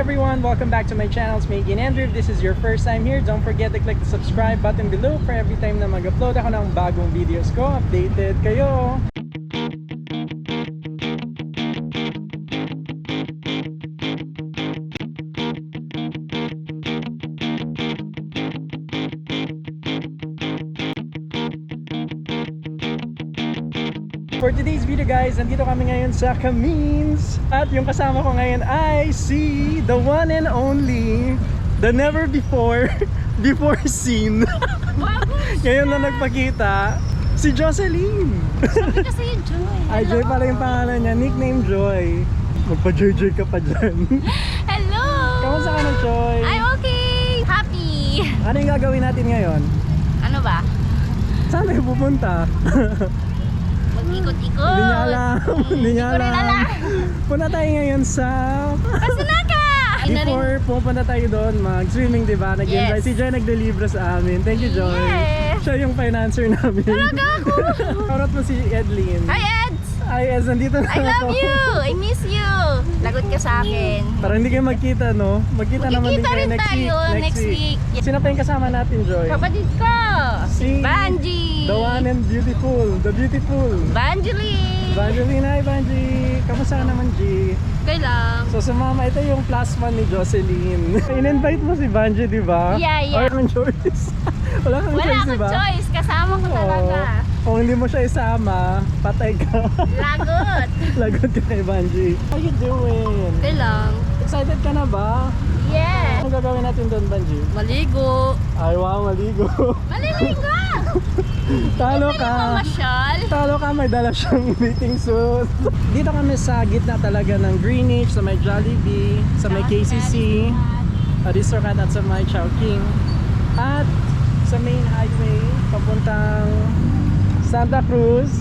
everyone, welcome back to my channel. It's Maggie and Andrew. If this is your first time here, don't forget to click the subscribe button below for every time na mag-upload ako ng bagong videos ko. Updated kayo! For today's video guys, nandito kami ngayon sa Camins. At yung kasama ko ngayon ay si the one and only, the never before seen. Ngayon na nagpakita, si Jocelyn. Sabi kasi yung Joy. Ay, Joy pala yung pangalan niya, nickname Joy. Magpa-Joy-Joy ka pa dyan. Hello! Kamusta ka na, Joy? I'm okay! Happy! Ano yung gagawin natin ngayon? Ano ba? Saan tayo pupunta? Mag-ikot-ikot. Hindi niya alam. Hindi niya Hindi ko rin alam. alam. Punta tayo ngayon sa... Pasunaka! Before pupunta tayo doon, mag-swimming, diba? Nag-enjoy. Yes. Si Joy nagde-libra sa amin. Thank you, Joy. Yes. Siya yung financer namin. Talaga ako! Shoutout mo si Edlyn. Hi, Eds! Ay, Ez, nandito na I love ako. you! I miss you! Lagot ka sa akin. Parang hindi kayo magkita, no? Magkita naman din Magkikita kayo rin tayo next week. Sino pa yung kasama natin, Joy? Kapatid ko! Si Banji! The one and beautiful. The beautiful. Banjeli! Banjeline, hi Banji. Kamusta ka naman, G? Okay lang. So sumama, ito yung plus one ni Jocelyn. In-invite mo si Banji, di ba? Yeah. Or kang choice. Wala kang Wala choice, akong di ba? choice. Kasama ko talaga. Kung hindi mo siya isama, patay ka. Lagot! Lagot ka kay Banji. How you doing? Okay lang. Excited ka na ba? Yes! Anong gagawin natin doon, Banji? Maligo! Ay, wow, maligo. Maliligo! Talo Hindi ka. mo masyal. Talo ka, may dala siyang meeting suit. Dito kami sa gitna talaga ng Greenwich, sa may Jollibee, sa may KCC, Ristorant at sa may Chowking. At sa main highway, papuntang Santa Cruz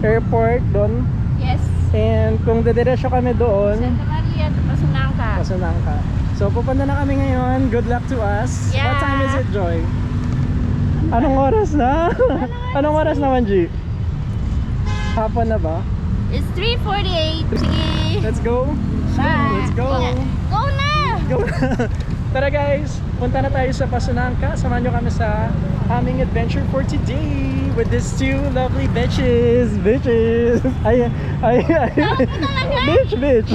Airport doon. Yes. And kung dediretso kami doon, Santa Maria, Pasunangka. Pasunangka. So pupunta na kami ngayon. Good luck to us. Yeah. What time is it, Joy? Anong oras na? Anong oras naman, G? Hapon na ba? It's 3:48. Sige. Let's go. Bye. Let's go. Go na! Go. Tara guys, punta na tayo sa Pasunangka. Samahan nyo kami sa aming adventure for today with these two lovely bitches. Bitches. Ay. Bitch.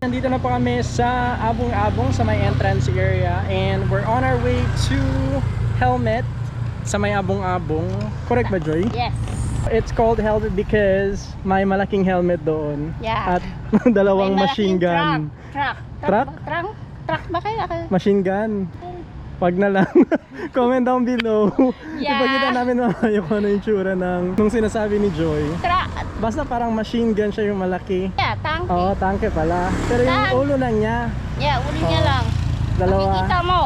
Nandito na po kami sa Abong-Abong sa may entrance area and we're on our way to Helmet sa may Abong-Abong. Correct ba, Joy? Yes. It's called Helmet because may malaking helmet doon. Yeah. At dalawang May machine malaking gun. Truck Truck? Truck ba kaya? Machine gun. Wag na lang. Comment down below. Yeah. Ipakita namin mamaya kung ano yung tsura nung sinasabi ni Joy. Truck. Basta parang machine gun siya yung malaki. Yeah, tank. Oo, tangke pala. Pero yung Tank. ulo lang niya. Yeah, uli niya Oo. lang. Dalawa. Makikita mo.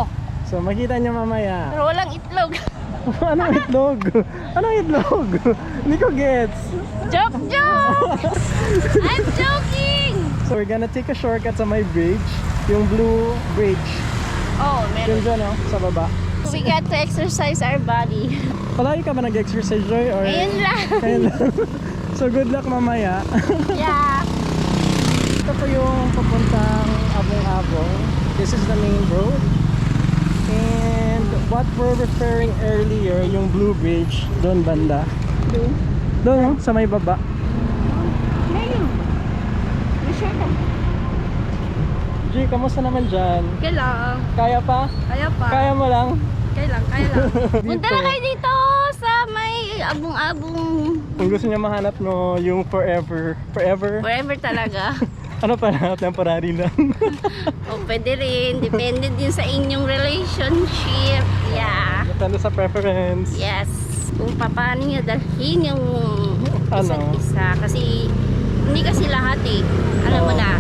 So makita niyo mamaya. Pero walang itlog. Anong itlog? Anong itlog? Hindi ko gets. Joke! I'm joking! So we're gonna take a shortcut sa my bridge. Yung blue bridge. Oh, Yung meron. dyan, no? Sa baba. We got to exercise our body. Palagi ka ba nag-exercise, Joy? Or... Ayun lang. Ayun lang. So good luck mamaya. Yeah. Ito po yung papuntang Abong-Abong. This is the main road. And what we're referring earlier, yung blue bridge, doon banda. Doon, no? Sa may baba. Ngayon. Sure ka. G, kamusta naman dyan? Kailang. Kaya pa? Kaya pa. Kaya mo lang? Kailang. Dito. Punta na kayo dito sa may abong-abong. Kung gusto niya mahanap mo yung forever. Forever? Forever talaga. Ano pala? Temporary lang. O pwede rin. Depende din sa inyong relationship. Yeah. Depende sa preference. Yes. Kung paano nyo dalhin yung isa't Ano? isa. Kasi hindi kasi lahat eh. Alam mo Oo. na.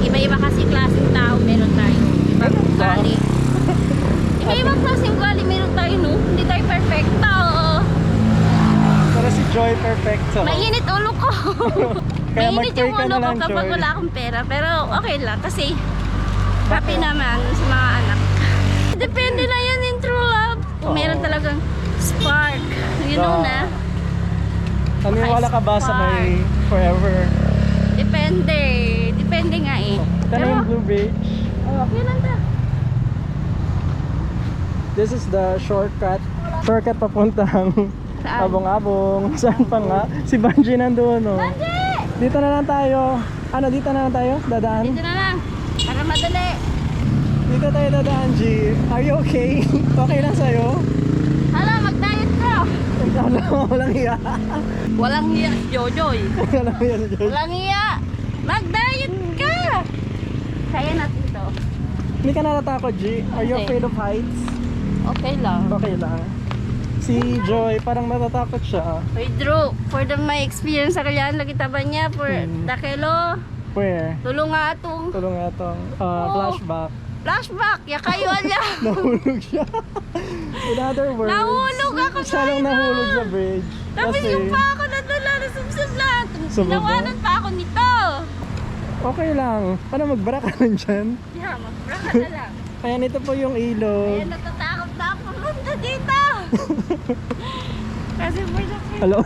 Iba-iba kasi klaseng tao meron tayo. Ibang ugali. Iba-ibang klaseng ugali meron tayo, no? Hindi tayo perfecto. Pero si Joy perfecto. Mainit ulo ko. Kaya Mainit mag-pray yung ka ulo na ko lang, kapag Joy. wala akong pera. Pero okay lang kasi happy Bakit? naman sa mga anak. Depende na yan in true love. Kung Oo. meron talagang spark. You know Oo. na? Naniwala ka ba sa may forever? Depende. Depende nga eh. Ito na yung Blue Bridge. Okay lang ta. This is the shortcut. Shortcut papuntang Saan? Abong-abong. Saan pa nga? Si Banji nandun, no? Banji! Dito na lang tayo. Ano, dito na lang tayo? Dadaan? Dito na lang. Para madali. Dito tayo dadaan, G. Are you okay? Okay lang sa'yo? Hala, mag-diet ka. Ano, walang iya. Walang hiya, Jojoy. Walang iya si Joy. Walang hiya. Mag-diet ka. Kaya natin to. Hindi ka natatakot, G? Are you Hindi. afraid of heights? Okay lang. Okay lang. Si Joy, parang natatakot siya. Uy, Drew, for my experience sa kalyan, lagi taba niya, for dakelo, Where? tulong nga atong Tulong nga itong Oo. flashback. flashback, ya kayo alya. Nahulog siya. In other words, Nahulog ako siya lang sa nahulog sa bridge. Tapos yung pa ako nadala, nasubsob lahat. Sa baba? Ginawanan pa ako nito. Okay lang. Paano mag-bra ka nun dyan? Yeah, magbra ka na lang. Kaya nito po yung ilog. Ayan, natatakot na ako punta dito. Kasi for the Hello?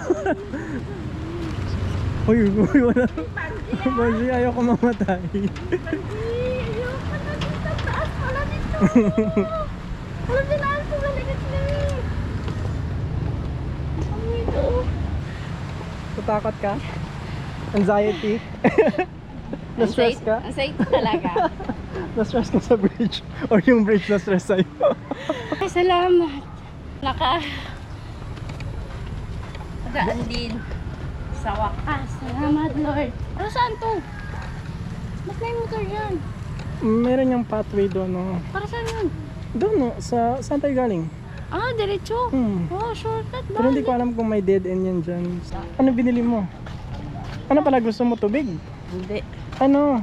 Uy, wala. Panji, Banji, ayaw ko mamatay. ayoko na dito. Taas pala nito. Alam niyo na ako, maligat na eh. Ang ito. Tatakot ka? Anxiety? Na-stress ka? Anxiety talaga. Na-stress ka sa bridge? Or yung bridge na-stress sa'yo? Ay, salamat. Daan din. Sa wakas. Salamat, Lord. Pero saan to? Ba't may motor yan? Meron yung pathway doon, no? Para saan yun? Doon, no? Saan tayo galing? Ah, diretso. Hmm. Oh, shortcut ba? Pero hindi ko alam kung may dead end yan dyan. Ano binili mo? Ano pala gusto mo? Tubig? Hindi. Ano?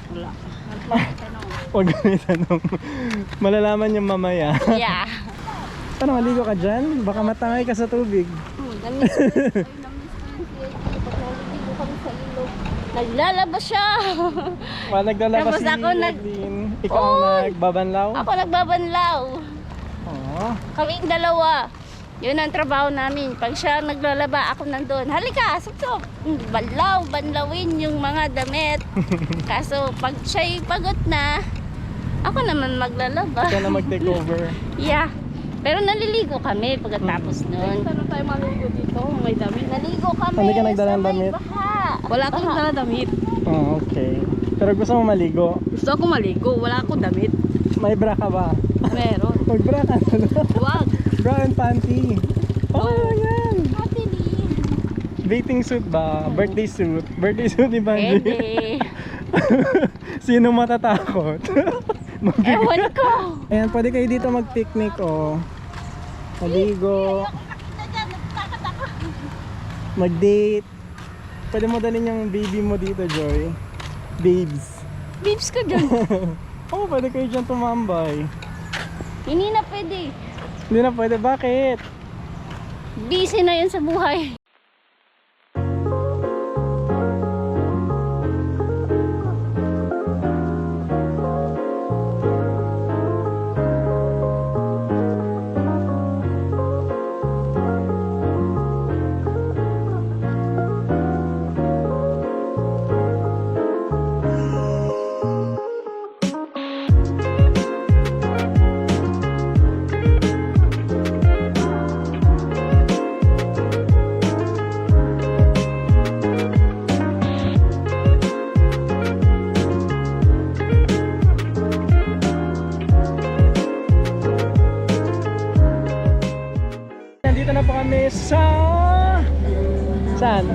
Wala. Huwag ka may tanong. Malalaman yung mamaya. Yeah. Paano maligo ka dyan? Baka matangay ka sa tubig. Namiss ko yun. Naligo kami sa ilog. Naglalabas siya. Naglalabas Tapos si ako Edwin. Ikaw ang Oh! nagbabanlaw? Ako nagbabanlaw. Oo. Kaming dalawa. Yun ang trabaho namin. Pag siya naglalaba, ako nandun. Halika, sup-sup. Banlaw, banlawin yung mga damit. Kaso pag siya'y pagod na, ako naman maglalaba. Ikaw na mag-take over. Yeah. Pero naliligo kami pagkatapos nun. Saan tayo maligo dito? May damit. Naligo kami. Hindi ka nagdala ng sa may damit? baha. Wala akong Baha. dala damit. Oh, okay. Pero gusto mo maligo? Gusto ako maligo. Wala akong damit. May bra ka ba? Meron. Mag-bra ka na. Wag. Bra and panty. Okay lang yan. Ate Lynn. Bathing suit ba? Birthday suit? Birthday suit ni Banji? Pwede. Sino matatakot? Ewan ko. Ayan, pwede kayo dito mag-picnic, oh. Maligo, Nakita dyan, nagtakot ako. mag-date. Pwede mo dalhin yung baby mo dito, Joy. Babes. Babes ka dyan. Oo, pwede kayo dyan tumambay. Hindi na pwede. Hindi na pwede, bakit? Busy na yun sa buhay. Saan?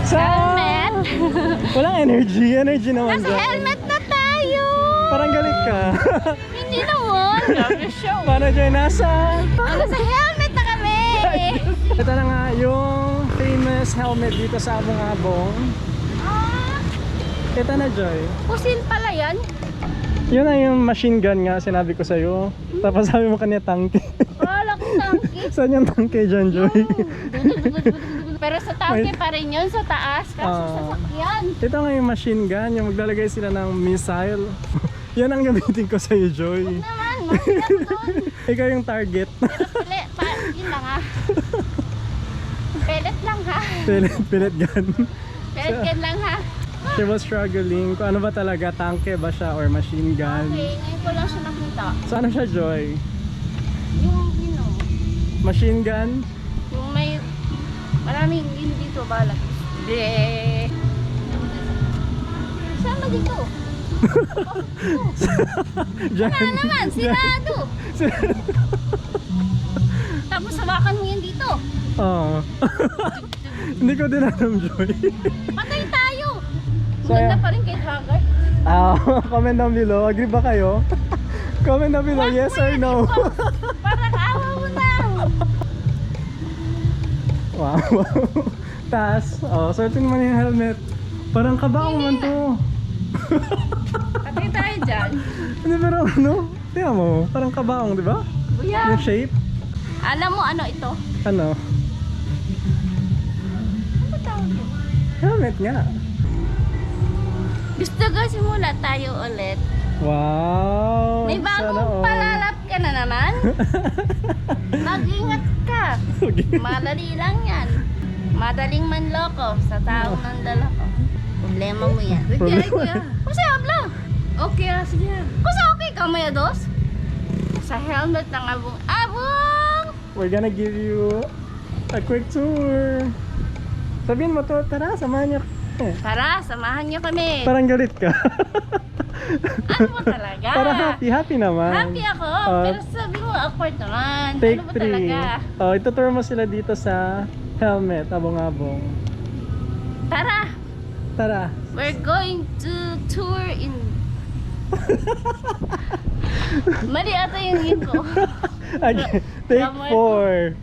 Sa... Helmet. Walang energy. Energy naman Nasa dyan. helmet na tayo. Parang galit ka. Hindi naman. Grabe show. Paano Joy? Nasa... Nasa helmet na kami. Ito na nga yung famous helmet dito sa Abong-Abong. Ah, Ito na Joy. pusil pala yan. Yun na yung machine gun nga sinabi ko sa'yo. Tapos sabi mo kanya tangke. Wala ko tangke. Saan yung tangke dyan Joy? Pero sa tangke pa rin yun, sa taas. Kaso sa sakyan. Ito nga yung machine gun. Yung maglalagay sila ng missile. Yan ang gamitin ko sa'yo Joy. Naman, mabigat doon. Ikaw yung target. Pero yun lang ha. Pellet lang ha. Pellet gun. Pellet gun lang ha. She was struggling kung ano ba talaga, tanke ba siya or machine gun. Okay, ngayon ko lang siya nakita. So ano siya Joy? Yung, you know, Machine gun? yung may maraming yun dito balak. Hindi. Saan ba dito? Diyan. Wala naman, sinado. Tapos hawakan mo yun dito. Oo. Hindi ko din alam Joy. Patay tayo. So, Maganda pa rin kay Hagar. Comment down below. Agree ba kayo? Comment down below, yes or no. Parang awa mo na. Wow. Tas, suotin mo na yung helmet. Parang kabaong man to. Patay tayo dyan. Hindi pero ano? Tingnan mo, parang kabaong, di ba? Buya. Yung shape. Alam mo ano ito? Ano? Ano ba tawag yun? Helmet nga. Gusto ko simula tayo ulit. Wow. May sana bagong all. palalap ka na naman. Mag-ingat ka. Okay. Madali lang yan. Madaling manloko sa taong nandalako. Problema mo yan. Problema. Kasi habla. Okay, sige. Kasi okay ka maya dos. Sa helmet ng abong-abong. We're gonna give you a quick tour. Sabihin mo to, tara, samahan niyo. Tara, samahan niyo kami. Parang galit ka. Ano mo talaga? Para happy naman. Happy ako. Pero sabi mo awkward naman. Take ano ba 3. talaga? Itutour mo sila dito sa helmet, abong-abong. Tara. Tara. We're going to tour in... Mali ata yung yun ko. Okay, take Grammar 4.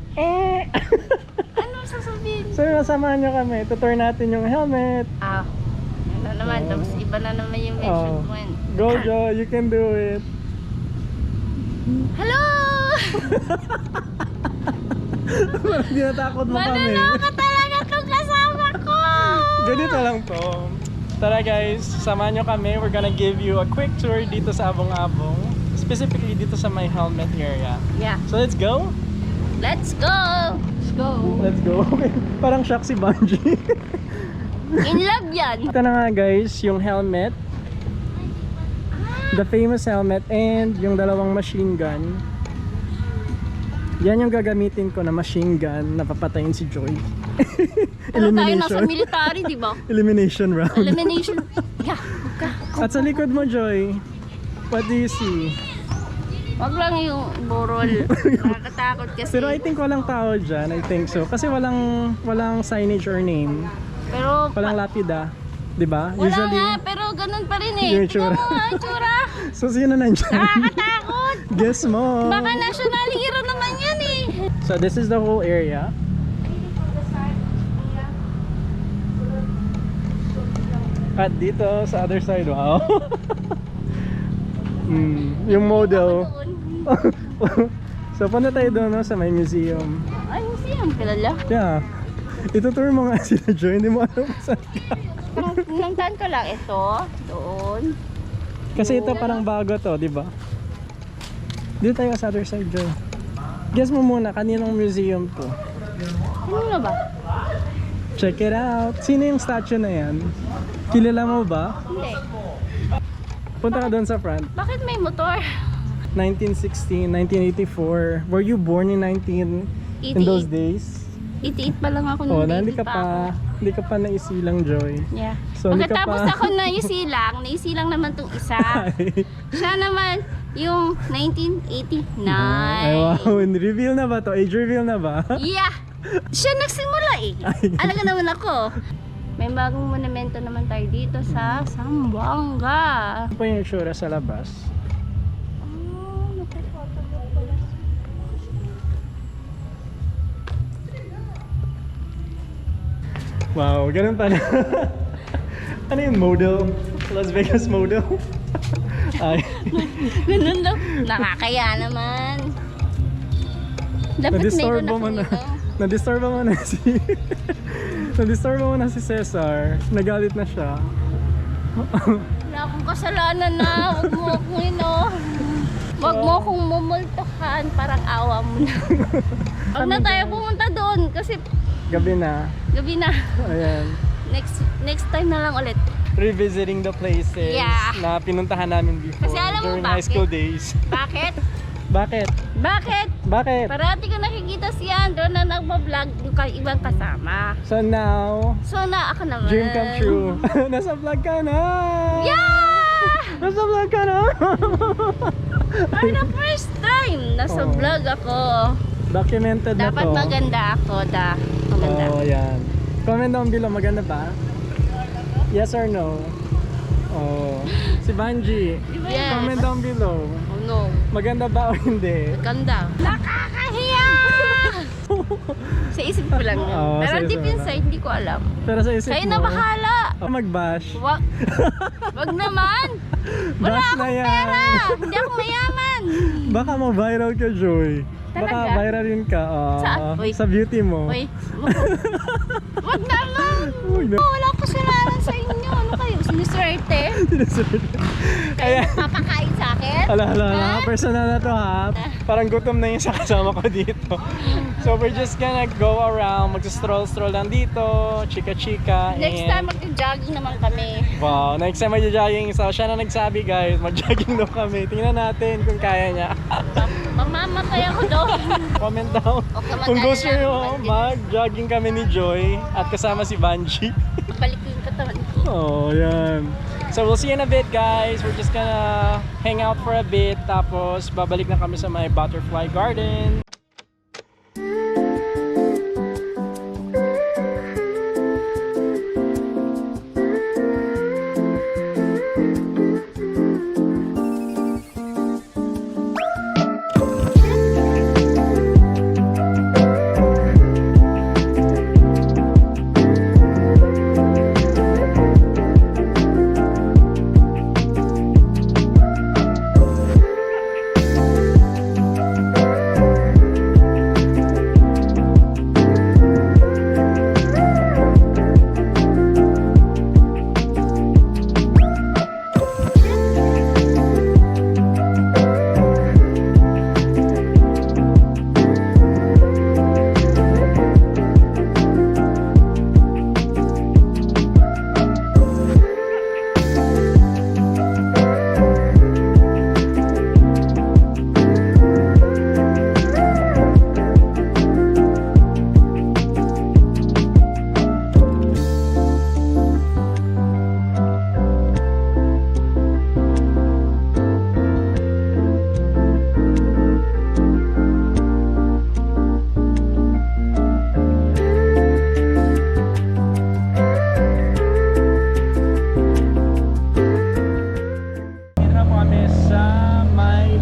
Ano sasabihin? So, samahan nyo kami. Tutour natin yung helmet. Yun na naman. Tapos iba na naman yung mention point. Go, Jo. You can do it. Hello! Hindi natakot mo kami. Manunoko talaga itong kasama ko! Ganito lang to. Tara guys, samahan nyo kami. We're gonna give you a quick tour dito sa Abong-Abong. Specifically dito sa my helmet area. Yeah. So let's go. Let's go! Let's go! Let's go. Parang shock si Bungie. In love yan! Ito na nga guys, yung helmet. The famous helmet and yung dalawang machine gun. Yan yung gagamitin ko na machine gun na papatayin si Joy. Ano tayo nasa military, di ba? Elimination round. Elimination. Yeah. At sa likod mo Joy, what do you see? Wag lang yung burol. Nakakatakot kasi. Pero I think walang tao dyan, I think so. Kasi walang signage or name. Pero Walang lapida. Diba? wala Usually, nga, pero ganun pa rin eh. Yung Tingnan itsura. mo nga ang tsura. so sino nandyan? Nakakatakot. Guess mo. Baka national hero naman yan eh. So this is the whole area. At dito sa other side, wow. Yung model. So punta tayo doon no, sa may museum. Ay, museum. Kilala. Yeah. Itutour mo nga sila Joy, hindi mo alam kung saan ka. Nangtan ko lang ito. Doon. Kasi ito parang bago to, di ba? Dito tayo sa other side Joy. Guess mo muna, kaninong museum to? Ano na ba? Check it out. Sino yung statue na yan? Kilala mo ba? Hindi. Punta ka doon sa front. Bakit may motor? 1916, 1984. Were you born in in those days? 88 pa lang ako nung Oh, baby hindi ka pa ako. hindi ka pa naisilang Joy. Yeah. So, hindi ka Pagkatapos pa- ako naisilang naman tong isa. Siya naman yung 1989. Ay wow, reveal na ba to? Age reveal na ba? Yeah! Siya nagsimula eh. Alaga naman ako. May bagong monumento naman tayo dito sa Zamboanga. Ano po yung itsura sa labas? Nagpo-photobooth pala. Wow, ganun pala. Ano yung model? Las Vegas model? Ay, Ganun lang. Nakakaya naman. Dapat na-disturb mayroon mo ako na. nito. Na-disturb mo na si... Na-disturb mo na si Cesar. Nagalit na siya. Wala akong kasalanan na. Huwag mo akong Huwag mo akong mumultukan. Parang awa mo na. Huwag na tayo pumunta doon kasi Gabi na. gabi na. Ayan. Next time na lang ulit. Revisiting the places Yeah. na pinuntahan namin before Kasi alam mo during high bakit? school days. Bakit? Bakit? Bakit? Bakit? Parati ko nakikita siya doon na nagbablog yung ibang kasama. So now, So na ako naman. dream come true. Nasa vlog ka na! Yeah! Nasa vlog ka na! For the first time, nasa Oh. vlog ako. Documented na Dapat to. maganda ako, maganda. Oh, yan. Comment down below, maganda ba? Yes or no? Oh. Si Banji, Yes. comment down below. Oh no. Maganda ba o hindi? Ganda. Nakakahiya! Sa isip ko lang yun. Oo, Pero sa isip deep mo lang. inside, hindi ko alam. Pero sa isip Kayo mo, na bahala. Mag-bash. Wag naman. Wala Bash na akong yan. pera. Hindi ako mayaman. Baka ma-viral ka, Joy. Baka Talaga? viral yun ka. Saan? Uy. Sa beauty mo. Uy, wag naman. Huwag na. Wala akong kasalanan sa inyo. Ano kayo? Siniswerte? Kayo Ayan. nagpapakain sa akin? Hala, Ha? personal na to ha. Parang gutom na yung sa kasama ko dito. So we're just gonna go around, mag-stroll-stroll lang dito, chika-chika. Next and- time mag-jogging naman kami. Wow, next time mag-jogging. So siya na nagsabi guys, mag-jogging daw kami. Tingnan natin kung kaya niya. Mamamatay ako doon. Comment down Okay, kung gusto mag-alala, nyo, mag- mag-jogging kami ni Joy at kasama si Banji. Balik ko yung katawan ko. Oh, yan. So we'll see you in a bit guys. We're just gonna hang out for a bit. Tapos babalik na kami sa my butterfly garden.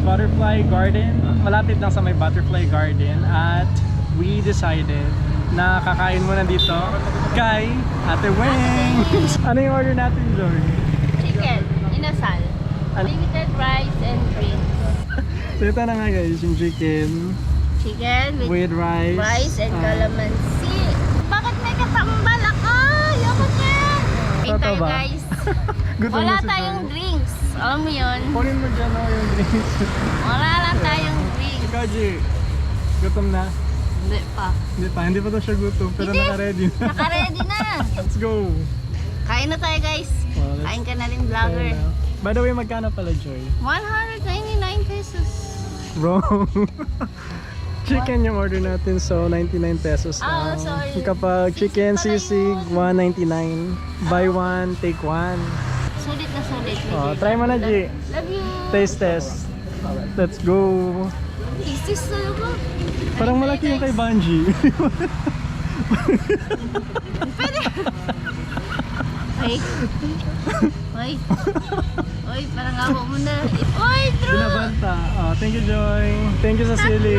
Butterfly Garden. Malapit lang sa may Butterfly Garden at we decided na kakain muna dito kay Ate Weng. Ano yung order natin, Joy? Chicken, inasal. Ano? Limited rice and drinks. So ito na nga guys, yung chicken Chicken with with rice. rice and calamansi. Bakit may katambal ako? Ayoko niyan. Kain Totoo tayo ba? guys. Gutom Wala na si tayong Joy. drinks. Alam mo yun? Kunin mo dyan yung drinks. Wala lang tayong drinks. Ikaw, G. Gutom na. Hindi pa. Hindi pa to siya gutom, pero Hindi. naka-ready na. Naka-ready na. Let's go. Kain na tayo guys. Well, let's Kain ka na rin vlogger. try now. By the way, magkano pala, Joy? 199 pesos. Wrong. Chicken yung order natin, so 99 pesos Ah, lang. sorry. Kapag chicken Sisig pala sisig, 199. Buy one, take one. Sulit na sulit. Oh, try mo na, G. Love you. Taste test. Let's go. Isis talaga. Parang malaki yung kay Banji. Ay. Oy. Oy, parang ako mo na. Oy, Drew! Binabanta. Oh, thank you, Joy. Thank you sa sili.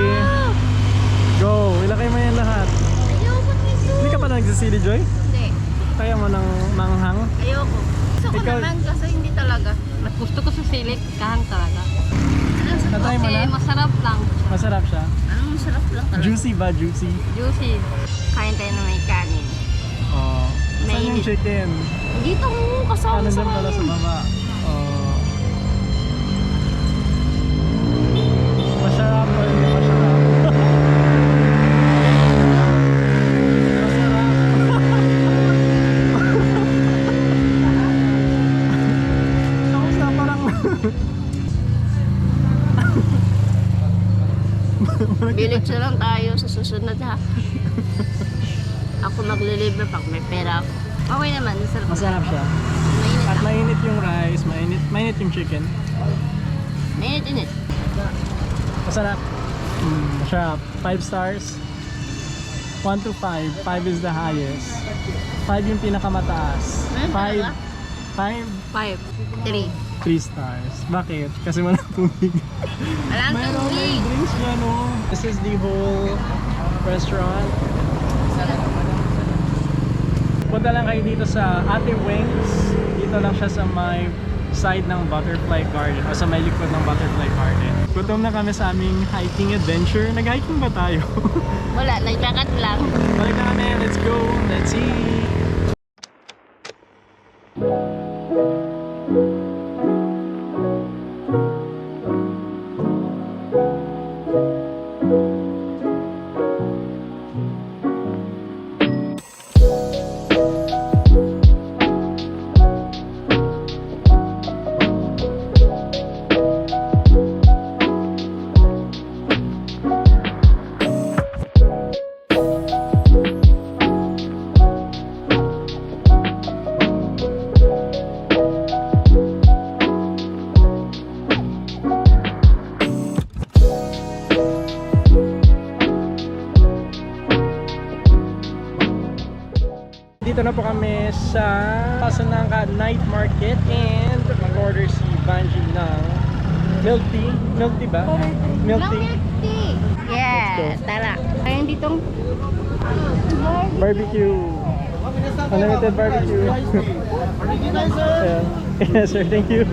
Go! Ilagay mo yan lahat. Ayoko nito. Hindi ka pa nagsisili, Joy? Hindi. Kaya mo ng manghang? Ayoko. Gusto ko Ikaw- naman kasi hindi talaga. Mas gusto ko sa silit, kahang talaga. Anong sarap? Tatry mo Kasi na? masarap lang. Masarap siya. Anong sarap lang talaga. Juicy ba? Juicy? Juicy. Kain tayo na may kanin. Oh. Saan yung Mainit. chicken? Dito mo kasama Ano sa dyan pala sa kanin. baba? Oh. Masarap o hindi masarap? Tapos na parang Bilig na lang tayo sa susunod ha. Ako maglilibre pag may pera ako. Okay naman, masarap. masarap siya. Mainit At lang. mainit yung rice, mainit yung chicken. Mainit. Masarap. Masarap. 5 stars. 1 to 5. 5 is the highest. 5 yung pinakamataas. Ano 5. talaga? 5. 5. 3. 3 stars. Bakit? Kasi walang tubig. Walang May tubig. drinks dyan, oh. This is the whole restaurant. Punta lang kayo dito sa Ate Wings. Dito lang siya sa may side ng Butterfly Garden o sa may likod ng Butterfly Garden. Gutom na kami sa aming hiking adventure. Nag-hiking ba tayo? Wala, naglakat lang. Balik na kami. Let's go. Let's eat. Dito na po kami sa Pasanangka Night Market and mag-order si Banji ng milk tea. Milk tea ba? Milk tea. Yeah, tara. Ayun ditong Barbecue. Unlimited barbecue. Ayan. Yes sir, thank you.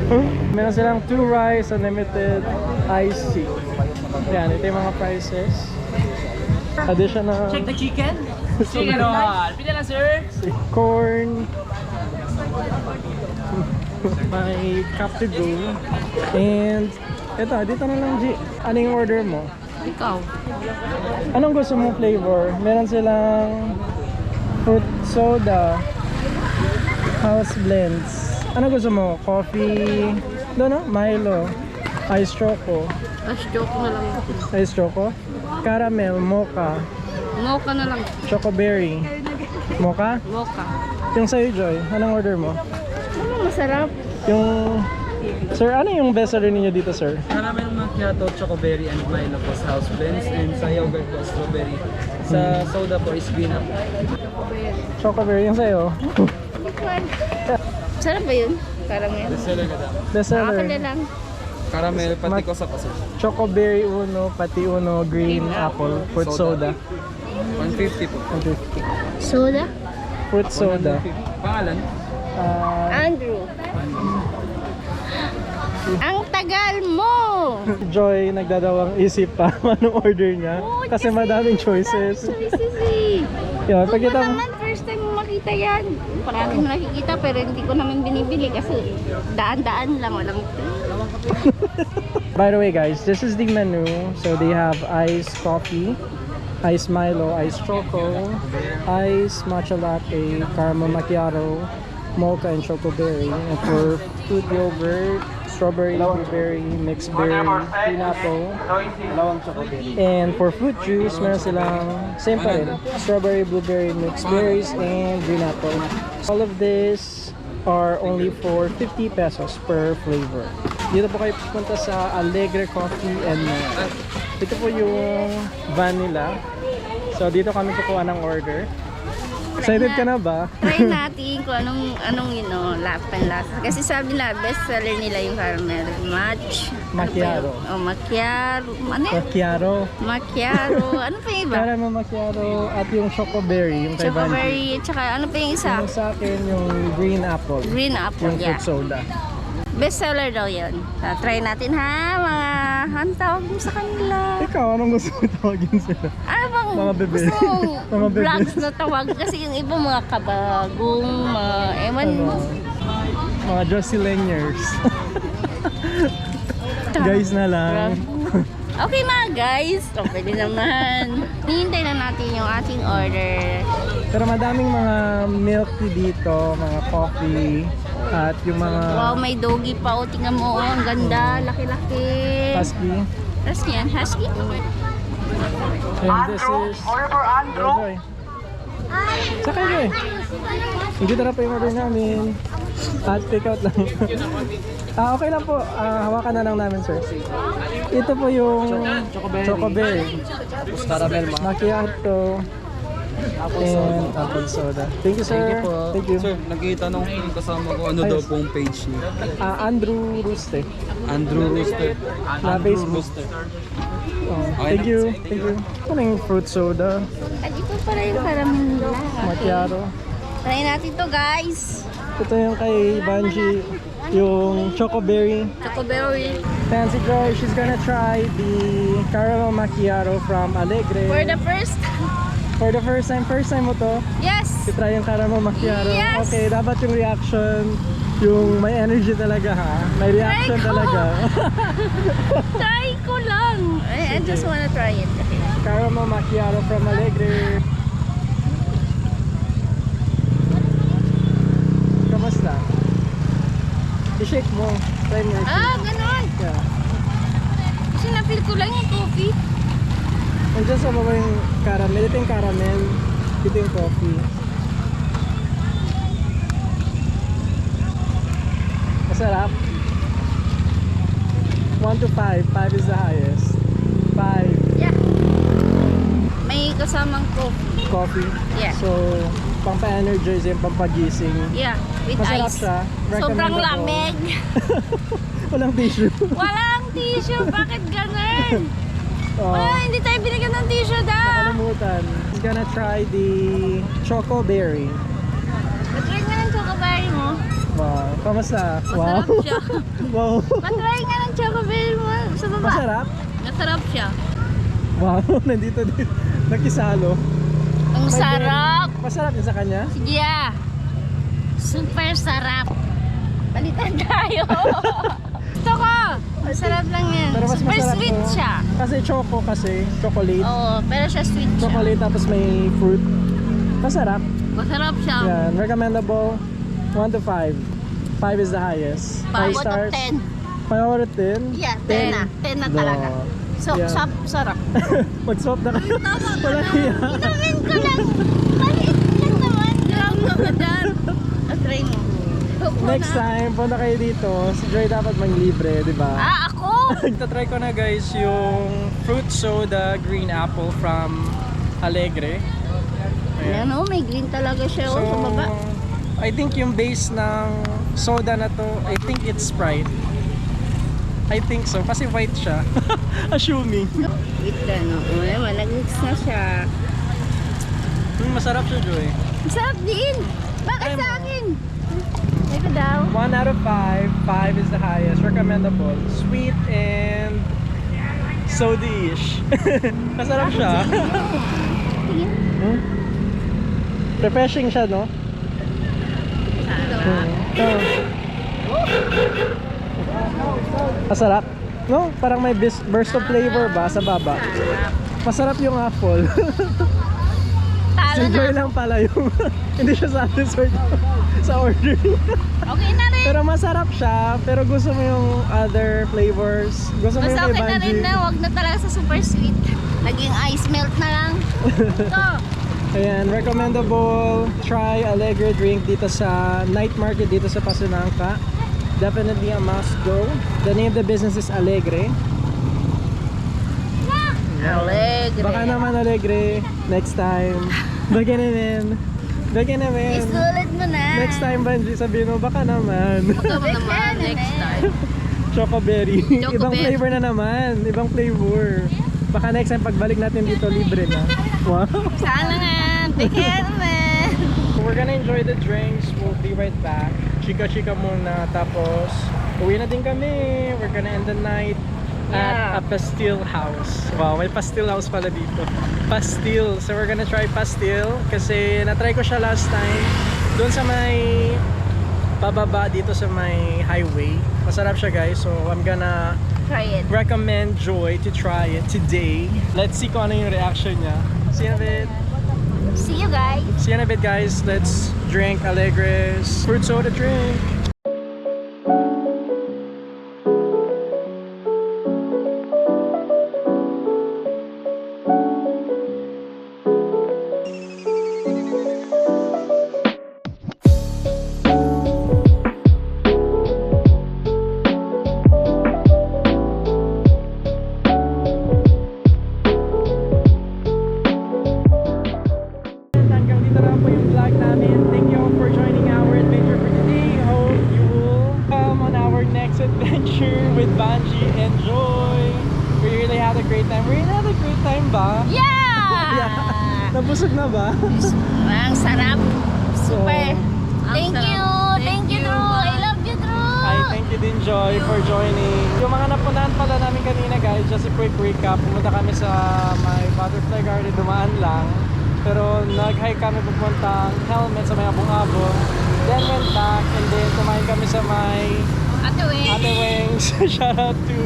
Meron silang 2 rice, unlimited iced tea. Yan, ito yung mga prices. Additional Check the chicken. Chicken roll. Pila lang, sir. corn. May cup to go. And ito, dito na lang G. Ano yung order mo? Ikaw. Anong gusto mong flavor? Meron silang fruit soda, house blends. Ano gusto mo? Coffee, no? Milo, ice choco, Tapos joke na lang. ice choco, caramel, mocha, Mocha na lang. chocoberry, mocha. Mocha. Yung sa'yo, Joy, anong order mo? ano masarap. Yung sir, ano yung best seller ninyo dito, sir? Caramel macchiato, chocoberry, and Milo po sa house blends. And sa yogurt po, strawberry. Sa soda po is green apple. Chocoberry yung sa'yo. Sarap ba yun? Parang yun. Bestseller ka daw. Best seller. Nakakala lang. Caramel, pati ko sa paso. Chocoberry uno, pati uno, green apple, fruit soda. 150 po. 150. Soda? Fruit soda. 150. Pangalan? Andrew. Ang tagal mo! Joy, nagdadawang isip pa anong order niya. Oo, Kasi madaming choices. Choices eh. Yun, Huwag pagkita mo mo. naman, first time mo makita yan. Parati mo nakikita pero hindi ko naman binibili kasi daan-daan lang, walang By the way guys, this is the menu. So they have iced coffee, iced Milo, iced choco, iced matcha latte, caramel macchiato, mocha and chocoberry. And for fruit yogurt, strawberry, blueberry, mixed berry, pineapple. And for fruit juice, meron silang same pa rin. Strawberry, blueberry, mixed berries, and green apple. All of this are only for 50 pesos per flavor. Dito po kayo pupunta sa Alegre Coffee and Milk. Ito po yung vanilla. So dito kami kukuha ng order. Excited ka na ba? Try natin kung anong panlasa. Kasi sabi nila, best seller nila yung caramel match. Macchiato. Macchiato. Ano yun? Macchiato. Macchiato. Ano pa yung iba? Caramel macchiato at yung chocoberry, yung kay Banji. Chocoberry. Tsaka ano pa yung isa? Yung sa akin yung green apple. Green apple, Yung yeah. fruit soda. Best seller daw yun. Try natin ha, ang tawag mo sa kanila. Ikaw, anong gusto mo tawagin sila? Ano bang Mga bebe. gusto mong Mga bebe. vlogs na tawag? Kasi yung iba mga kabagong, ewan mo. Mga Jocelyners. Guys na lang. Okay mga guys, so pwede naman. Hihintay na natin yung ating order. Pero madaming mga milk tea dito, mga coffee, at yung mga Wow, may doggy pa. O, tingnan mo, oh, ang ganda, laki-laki. husky. Husky yan, husky. And this is... Joy. Sakay Joy. Hindi na pa yung order namin. At take out lang. Okay lang po. Hawakan na lang namin, sir. Ito po yung chocoberry. Caramel Macchiato. And apple soda. Thank you, sir. Thank you. Sir, nagkitanong po yung kasama ko ano daw pong page niyo. Andrew Ruste. Andrew Rooster. Na Facebook. Oh, thank you. Thank you. Ano yung fruit soda? At ito pala yung caramel nila. Macchiato. Try natin to guys. Ito yung kay Banji, yung chocoberry. Chocoberry. Fancy Joy, she's gonna try the caramel macchiato from Alegre. For the For the first time mo to, yes. try yung caramel macchiato. Yes! Okay, dapat yung reaction, yung may energy talaga ha. May reaction Try ko! talaga. Try ko lang. I just wanna try it. Caramel macchiato from Alegre. Kamusta? I-shake mo. Try mo. Ganon. Yeah. Kasi na-feel ko lang yung coffee. Nandiyan sa baba yung caramel. Ito yung caramel. Ito yung coffee. Masarap. 1 to 5. 5 is the highest. 5 Yeah. May kasamang coffee. coffee. Yeah. So, pampa-energize yung pampagising. Yeah, with Masarap ice. siya. Sobrang Recommendable. lamig. Walang tissue. Walang tissue. Bakit ganun? Oh, Hindi tayo binigyan ng tissue daw. nakalimutan. He's gonna try the chocoberry. Patry nga ng chocoberry mo. Wow. Kamusta? Masarap Wow. siya. Wow. Patry nga ng chocoberry mo sa baba. Masarap? Masarap siya. Wow. Nandito din. Nakisalo. Ang sarap. Masarap yun sa kanya? Sige ah. Super sarap. Palitan tayo. Gusto ko. Masarap lang yan. Pero mas Super masarap sweet to. siya. Kasi chocolate. Oo, pero siya sweet siya. Chocolate tapos may fruit. Masarap. Masarap siya. Yan. Recommendable. 1 to 5. 5 is the highest. 5 stars. 5 out of 10? Yeah, 10 na. 10 na talaga. No. So, Yeah. sarap. Mag-swap na kayo. Wala hiya. Inumin ko lang. Maliit lang naman. Lang naman dyan. Try mo. Next time, punta kayo dito. Si Joy dapat manglibre, di ba? Ako? Tatry ko na guys yung fruit soda green apple from Alegre. Ayan o, may green talaga siya So, sa baba. I think yung base ng soda na to, I think it's Sprite. I think so, kasi white siya. Assuming. Wait lang, no? Nag-mix na siya. Masarap siya, Joy. Masarap din. Bakit Try sa mo. akin? Ito daw. 1 out of 5. 5 is the highest. Recommendable. Sweet and sodish. Masarap siya. Tingin. Refreshing siya, no? Masarap. No? Parang may burst of flavor ba sa baba? Masarap yung apple. Talo Si na. Joy lang pala yung hindi siya satisfied sa order. Okay na rin. Pero masarap siya, pero gusto mo yung other flavors. Gusto mo Mas yung okay kay na rin Banji. na. Huwag na talaga sa super sweet. Naging ice melt na lang. Ito. Ayan, recommendable. Try Alegre drink dito sa night market dito sa Pasunangka. Definitely a must go. The name of the business is Alegre. Alegre. Baka naman Alegre, next time. Baka naman. Baka naman. Isulit mo na. Next time, Banji, sabihin mo, baka naman. Ito mo naman, next time. Chocoberry. Chocoberry. Ibang flavor na naman. Ibang flavor. Baka next time, pagbalik natin dito, libre na. Wow. Sana nga. Bigyan naman. We're gonna enjoy the drinks. We'll be right back. Chika-chika muna. Tapos, uwi na din kami. We're gonna end the night at a pastil house. Wow, may pastil house pala dito. Pastil. So we're gonna try pastil kasi na-try ko siya last time doon sa may pababa dito sa may highway. Masarap siya guys. So I'm gonna Try it. recommend Joy to try it today. Let's see kung ano yung reaction niya. See you in a bit. See you guys. See you in a bit guys. Let's drink Alegre's fruit soda drink. Hanggang dito na po yung vlog namin. Thank you all for joining our adventure for today. Hope you will come on our next adventure with Banji and Joy. We really had a great time. We really had a great time ba? Yeah! Nabusog na ba? Ang sarap. Super. Ang Thank sarap. you. Thank you, Drew. I love you, Drew. Hi, thank you din Joy for joining. Yung mga napuntahan pala namin kanina guys, just a quick recap. Pumunta kami sa my butterfly garden, dumaan lang. Pero nag-hike kami pupuntang Helmet sa may Abong-Abong. Then went back and then kumain kami sa may Ate Weng. Ate Weng's. Shout out to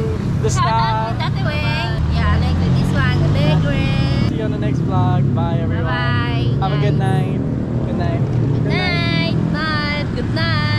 the Shout out staff. with Ate Weng. Yeah, like this one. Alegre. See you on the next vlog. Bye everyone. Bye-bye. Have a good night. Good night. Good night. Night. Good night.